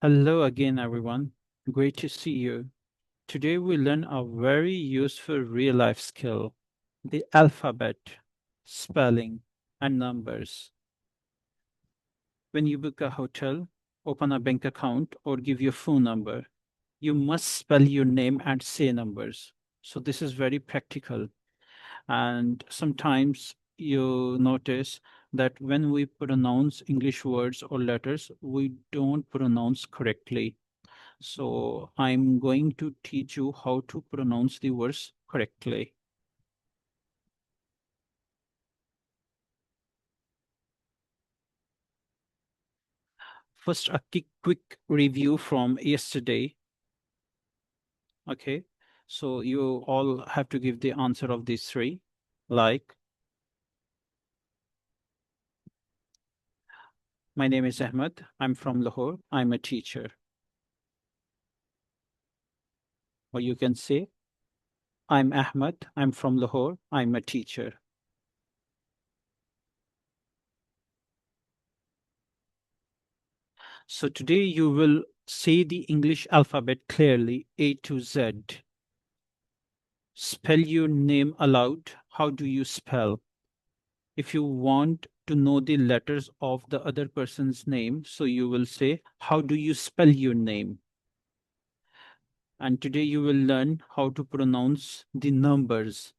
Hello again, everyone. Great to see you. Today we learn a very useful real life skill, the alphabet, spelling, and numbers. When you book a hotel, open a bank account, or give your phone number, you must spell your name and say numbers. So this is very practical. And sometimes you notice that when we pronounce English words or letters, we don't pronounce correctly. So I'm going to teach you how to pronounce the words correctly. First, a quick review from yesterday. Okay. So you all have to give the answer of these three. Like, my name is Ahmed. I'm from Lahore. I'm a teacher. Or you can say, I'm Ahmed. I'm from Lahore. I'm a teacher. So today you will say the English alphabet clearly, A to Z. Spell your name aloud. How do you spell? If you want to know the letters of the other person's name, so you will say, how do you spell your name? And today you will learn how to pronounce the numbers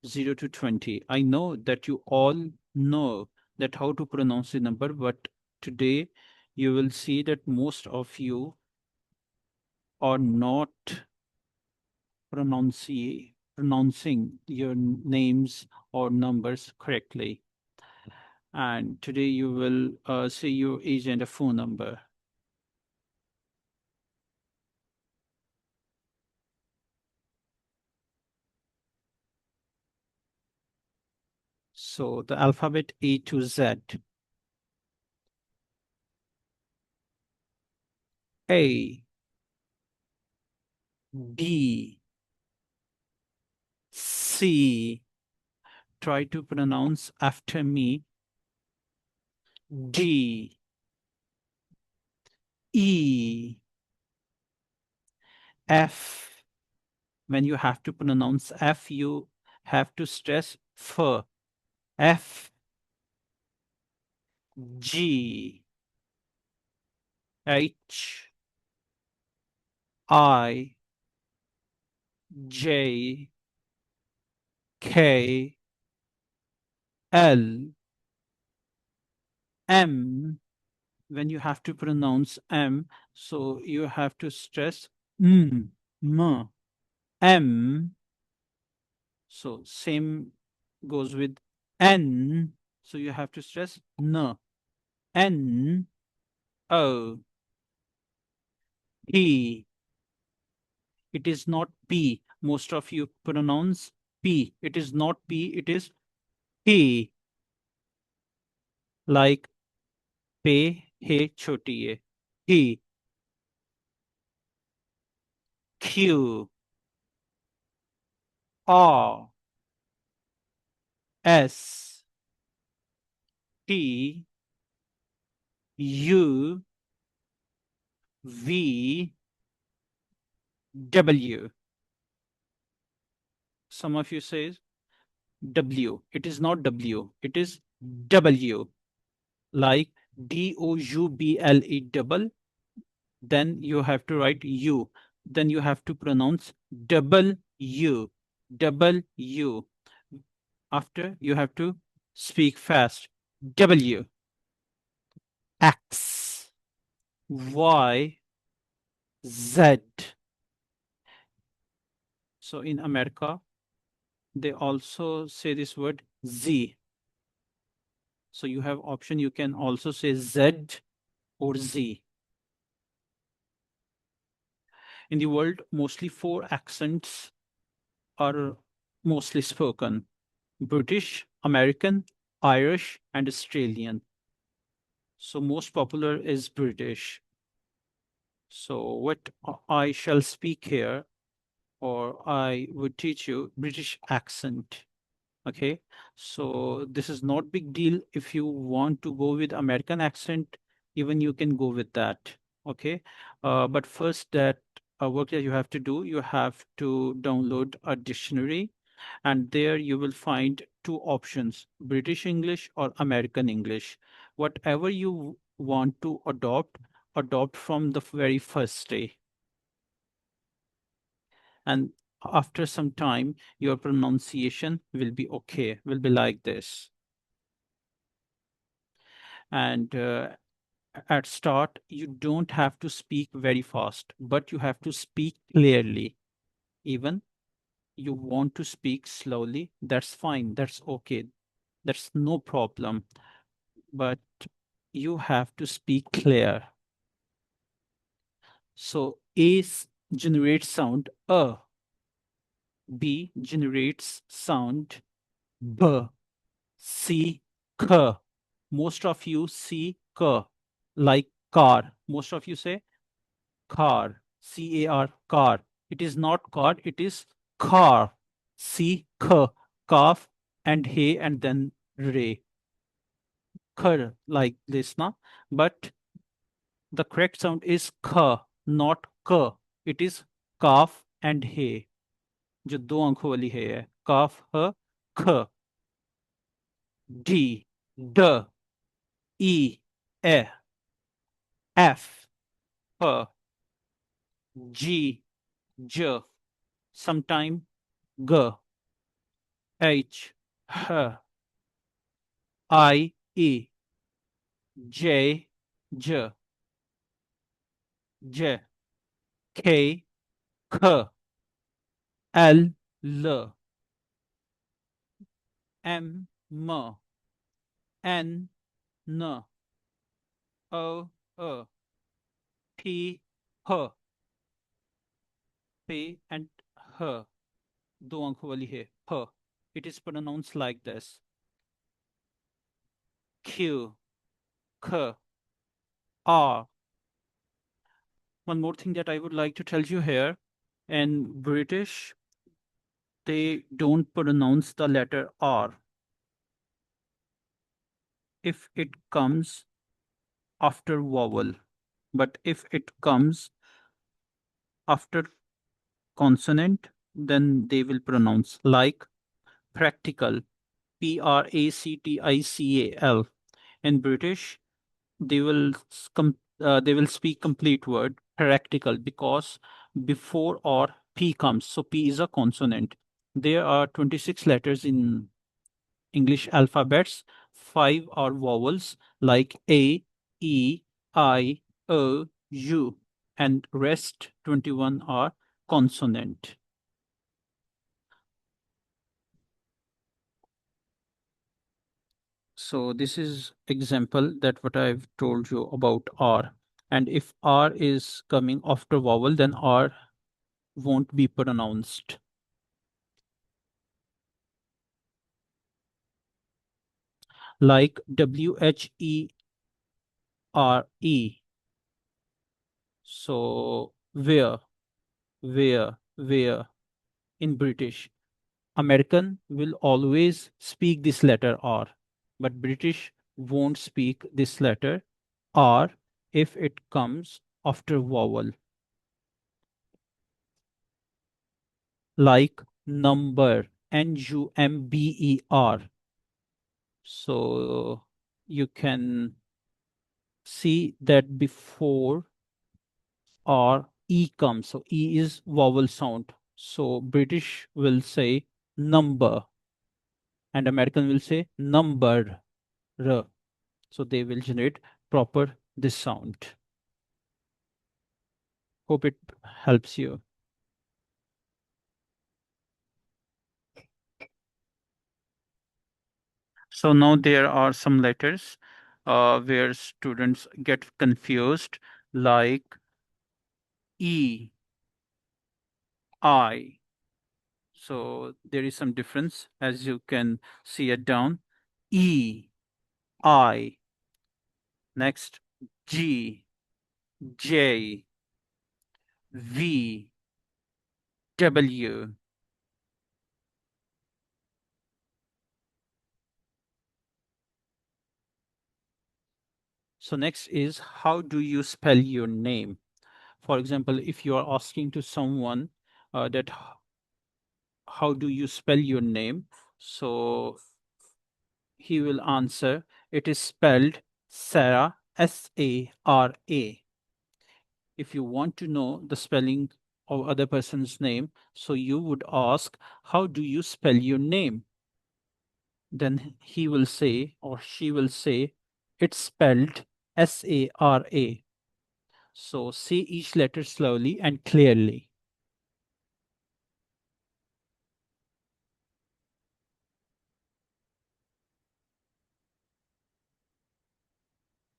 0 to 20. I know that you all know that how to pronounce the number, but today you will see that most of you are not pronouncing your names or numbers correctly. And today you will say your age and a phone number. So the alphabet A to Z. A, B, C. Try to pronounce after me. D, E, F. When you have to pronounce F, you have to stress F. F, G, H, I, J, K, L, M. When you have to pronounce M, so you have to stress M, M. So same goes with N. So you have to stress N, N, O, P. It is not P. Most of you pronounce P. It is not P, it is P. Like pe, he, choti ye. P, Q, R, S, T, U, V, W. Some of you say W. It is not W. It is W. Like double, double. Then you have to write U. Then you have to pronounce double U. Double U. After you have to speak fast. W, X, Y, Z. So in America, they also say this word Z. So you have option. You can also say Z or Z. In the world, mostly four accents are mostly spoken: British, American, Irish, and Australian. So most popular is British. So what I shall speak here, or I would teach you British accent. Okay. So this is not big deal. If you want to go with American accent, even you can go with that. Okay. But first, that work that you have to do, you have to download a dictionary, and there you will find two options: British English or American English. Whatever you want to adopt, adopt from the very first day. And after some time, your pronunciation will be okay, will be like this. And at start, you don't have to speak very fast, but you have to speak clearly. Even you want to speak slowly, that's fine, that's okay, that's no problem. But you have to speak clear. So generates sound B generates sound B, C, K. Most of you see K, like car. Most of you say car, C-A-R, car. It is not car, it is car. C, K, calf, and hay, and then ray. Khar, like this, na? But the correct sound is K, not K. It is calf and hay. जो दो आंखों वाली है काफ ह ख D, D, E, E, F, H, G, J, sometime G, H, H, I, E, J, J, J, K, K, L, L, M, M, N, N, O, O, P, H, P, and H. दो आंखों वाली है H. It is pronounced like this. Q, K, R. One more thing that I would like to tell you here. In British, they don't pronounce the letter R if it comes after vowel. But if it comes after consonant, then they will pronounce like practical, Practical. In British, they will speak complete word practical because before or P comes. So P is a consonant. There are 26 letters in English alphabets. 5 are vowels like A, E, I, O, U, and rest 21 are consonant. So this is example that what I've told you about R. And if R is coming after vowel, then R won't be pronounced. Like WHERE. So where in British. American will always speak this letter R, but British won't speak this letter R if it comes after vowel. Like number, Number. So you can see that before R E comes. So E is vowel sound. So British will say number and American will say number. So they will generate proper this sound. Hope it helps you. So now there are some letters where students get confused, like E, I. So there is some difference as you can see it down. E, I. Next, G, J, V, W. So next is, how do you spell your name? For example, if you are asking to someone that how do you spell your name? So he will answer, it is spelled Sarah, Sara. If you want to know the spelling of other person's name, so you would ask, how do you spell your name? Then he will say or she will say, it's spelled Sara. So say each letter slowly and clearly.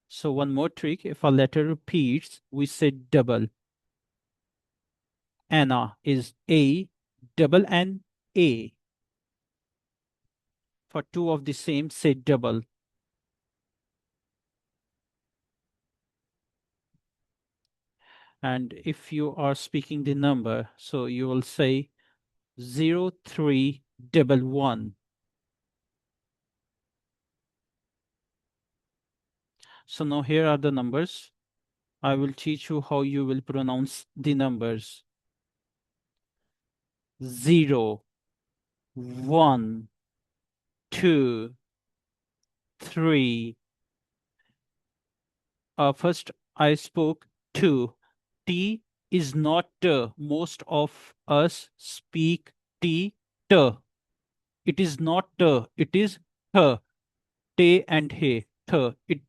So one more trick, if a letter repeats, we say double. Anna is A, double N, A. For two of the same, say double. And if you are speaking the number, so you will say 0311. So now here are the numbers. I will teach you how you will pronounce the numbers. 0, 1, 2, 3. First, I spoke 2. T is not T. Most of us speak T, T. It is not T. It is T. T and he. T. It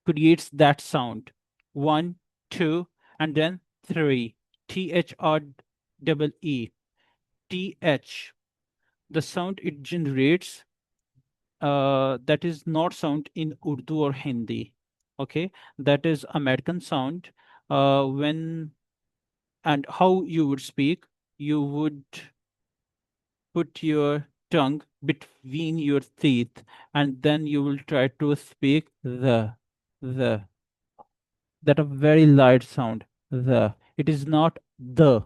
creates that sound. 1, 2, and then 3. THR TH. The sound it generates, that is not sound in Urdu or Hindi. Okay, that is American sound. When and how you would speak, you would put your tongue between your teeth, and then you will try to speak the that a very light sound. The it is not the.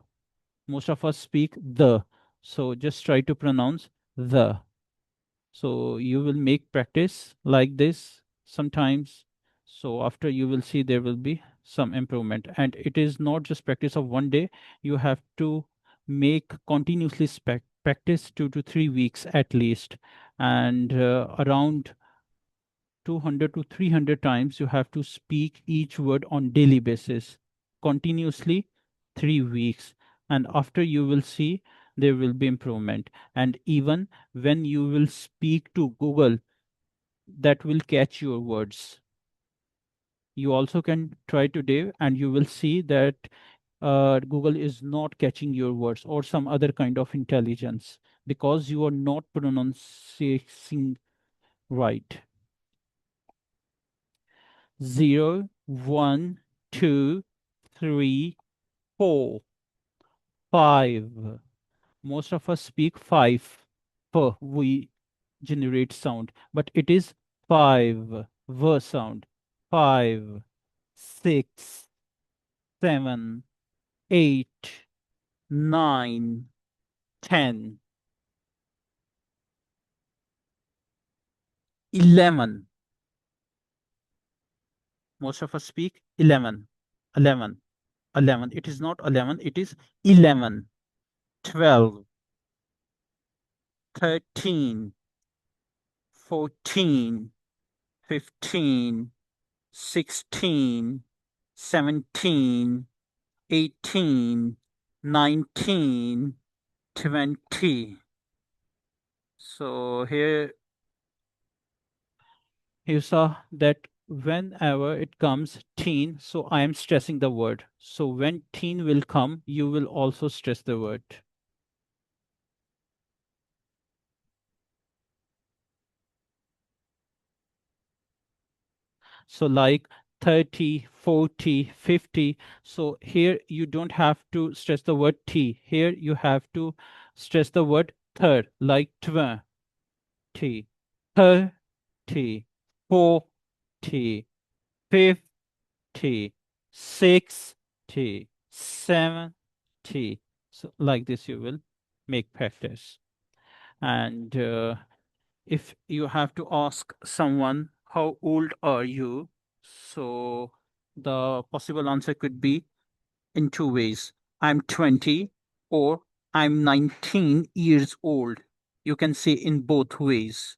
Most of us speak the, so just try to pronounce the. So you will make practice like this sometimes. So after you will see there will be some improvement. And it is not just practice of one day. You have to make continuously practice 2 to 3 weeks at least. And around 200 to 300 times you have to speak each word on daily basis continuously 3 weeks, and after you will see there will be improvement. And even when you will speak to Google, that will catch your words. You also can try today and you will see that Google is not catching your words or some other kind of intelligence because you are not pronouncing right. 0, 1, 2, 3, 4, 5. Most of us speak 5. We generate sound, but it is 5. V sound. 5, 6, 7, 8, 9, 10, 11. Most of us speak 11, 11, 11. It is not 11, it is 11, 12, 13, 14, 15, 16, 17, 18, 19, 20. So here you saw that whenever it comes teen, so I am stressing the word. So when teen will come, you will also stress the word. So like 30, 40, 50. So here you don't have to stress the word T. Here you have to stress the word third, like 20, 30, 40, 50, 60, 70. So like this you will make practice. And if you have to ask someone, how old are you? So the possible answer could be in two ways. I'm 20 or I'm 19 years old. You can say in both ways.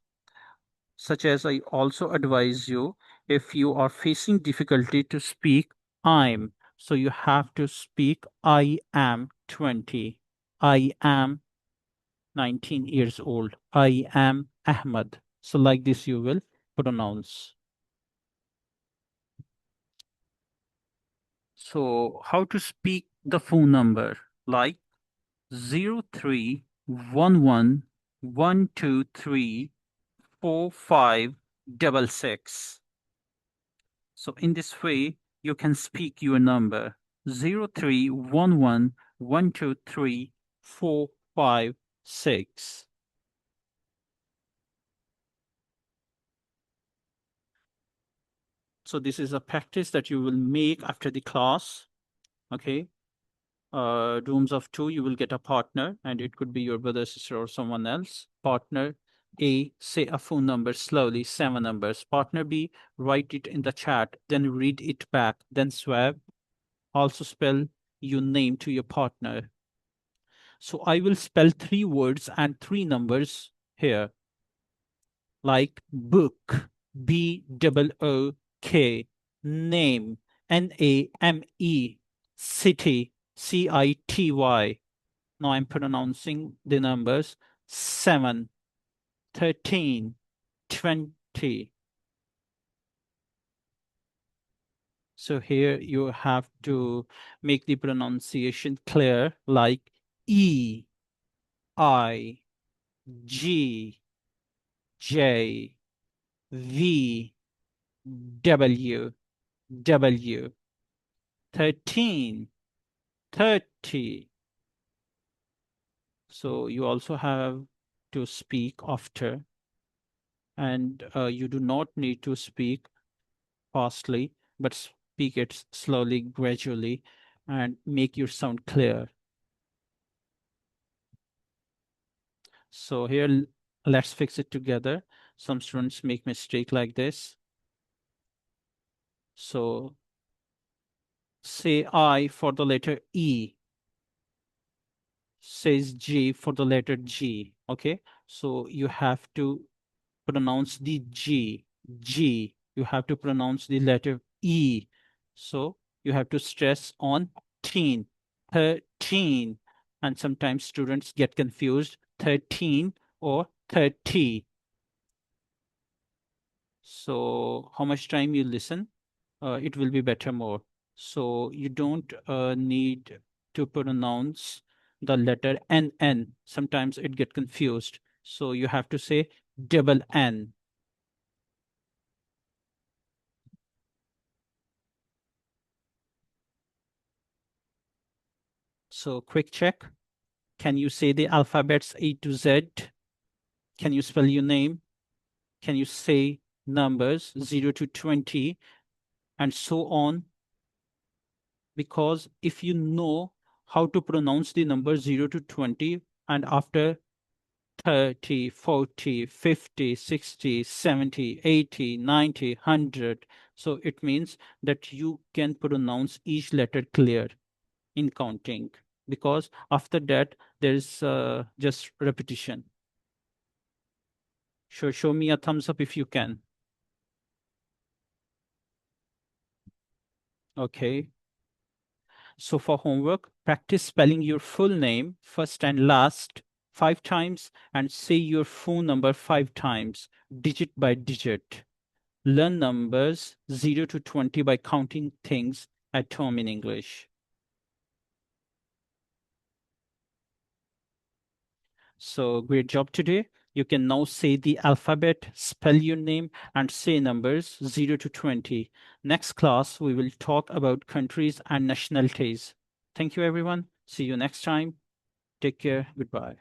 Such as I also advise you, if you are facing difficulty to speak I'm, so you have to speak I am 20. I am 19 years old. I am Ahmad. So like this you will pronounce. So how to speak the phone number? Like 0311123456. So in this way, you can speak your number 0311123456. So this is a practice that you will make after the class. Okay. Rooms of two, you will get a partner, and it could be your brother, sister, or someone else. Partner A, say a phone number slowly, 7 numbers. Partner B, write it in the chat, then read it back, then swap. Also spell your name to your partner. So I will spell 3 words and 3 numbers here, like book, BOOK, name, NAME, city, CITY. Now I'm pronouncing the numbers 7, 13, 20. So here you have to make the pronunciation clear, like E, I, G, J, V, W, W, 13, 30. So you also have to speak after, and you do not need to speak fastly, but speak it slowly, gradually, and make your sound clear. So here, let's fix it together. Some students make mistake like this. So say I for the letter E, says G for the letter G. Okay, so you have to pronounce the G. G. You have to pronounce the letter E. So you have to stress on teen, 13. And sometimes students get confused, 13 or 30. So how much time you listen, it will be better more. So you don't need to pronounce the letter NN. Sometimes it get confused. So you have to say double N. So quick check. Can you say the alphabets A to Z? Can you spell your name? Can you say numbers 0 to 20 and so on? Because if you know how to pronounce the number 0 to 20 and after 30, 40, 50, 60, 70, 80, 90, 100, so it means that you can pronounce each letter clear in counting, because after that there is just repetition. Show me a thumbs up if you can. Okay. So for homework, practice spelling your full name first and last 5 times and say your phone number 5 times, digit by digit. Learn numbers 0 to 20 by counting things at home in English. So great job today. You can now say the alphabet, spell your name, and say numbers 0 to 20. Next class, we will talk about countries and nationalities. Thank you, everyone. See you next time. Take care. Goodbye.